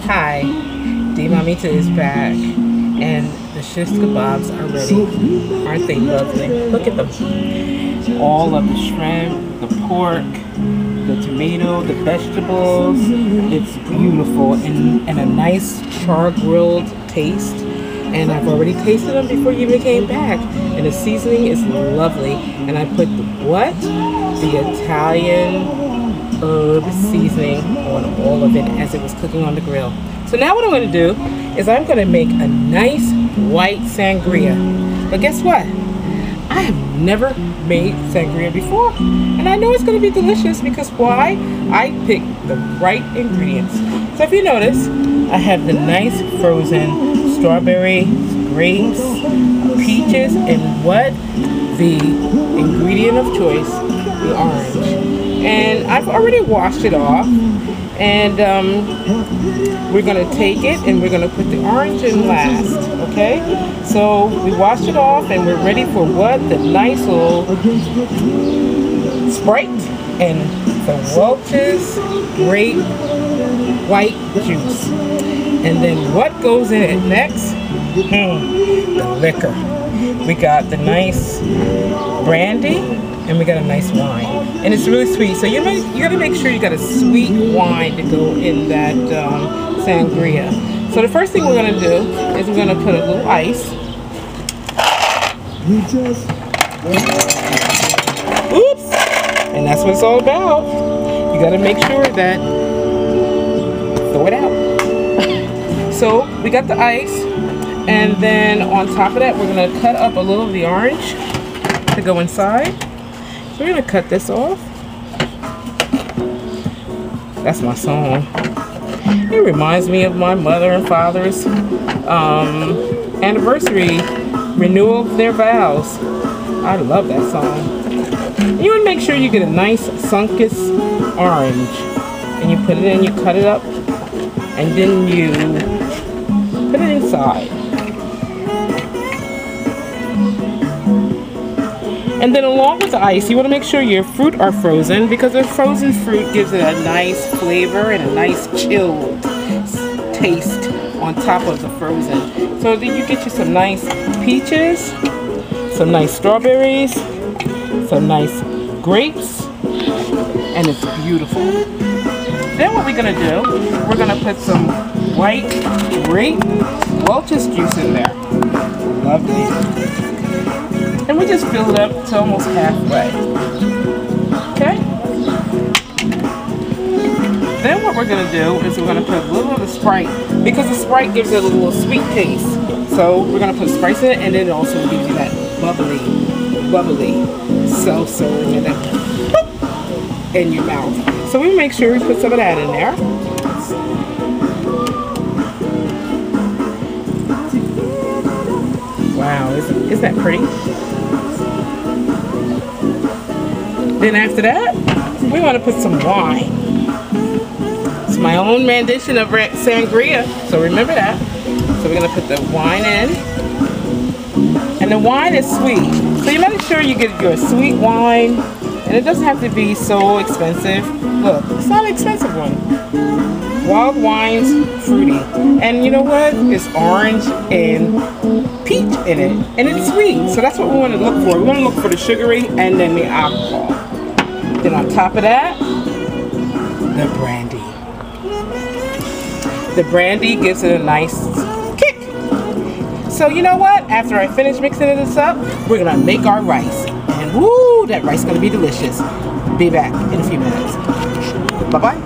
Hi, D-Mommy 2 is back, and the shish kebabs are ready. Aren't they lovely? Look at them. All of the shrimp, the pork, the tomato, the vegetables. It's beautiful and a nice char-grilled taste. And I've already tasted them before you even came back. And the seasoning is lovely. And I put the Italian herb seasoning on all of it as it was cooking on the grill. So now what I'm going to do is I'm going to make a nice white sangria. But guess what? I have never made sangria before, and I know it's going to be delicious because why? I picked the right ingredients. So if you notice, I have the nice frozen strawberry, grapes, peaches, and what? The ingredient of choice, the orange. And I've already washed it off, and we're going to take it and we're going to put the orange in last, okay? So we washed it off and we're ready for what? The nice little Sprite and the Welch's grape white juice. And then what goes in it next? The liquor. We got the nice brandy and we got a nice wine. And it's really sweet. So you gotta make sure you got a sweet wine to go in that sangria. So the first thing we're gonna do is we're gonna put a little ice. Oops! And that's what it's all about. You gotta make sure that, throw it out. So we got the ice, and then on top of that we're gonna cut up a little of the orange to go inside. So we're gonna cut this off. That's my song. It reminds me of my mother and father's anniversary renewal of their vows. I love that song. You want to make sure you get a nice sunken orange, and you put it in, you cut it up, and then you put it inside. And then along with the ice, you want to make sure your fruit are frozen, because the frozen fruit gives it a nice flavor and a nice chilled taste on top of the frozen. So then you get you some nice peaches, some nice strawberries, some nice grapes, and it's beautiful. Then what we're going to do, we're going to put some white grape Welch's juice in there. Lovely. And we just fill it up to almost halfway. Okay? Then what we're going to do is we're going to put a little of the Sprite, because the Sprite gives it a little sweet taste. So we're going to put Sprite in it, and then it also gives you that bubbly salsa in your mouth. So we make sure we put some of that in there. Wow, isn't that pretty? Then after that, we want to put some wine. It's my own rendition of sangria, so remember that. So we're going to put the wine in. And the wine is sweet. So you make sure you get your sweet wine, and it doesn't have to be so expensive. Look, it's not an expensive one. Wild wine's fruity. And you know what? It's orange and peach in it. And it's sweet. So that's what we want to look for. We want to look for the sugary and then the alcohol. Then on top of that, the brandy. The brandy gives it a nice kick. So you know what? After I finish mixing this up, we're going to make our rice. And woo, that rice is going to be delicious. Be back in a few minutes. Bye-bye.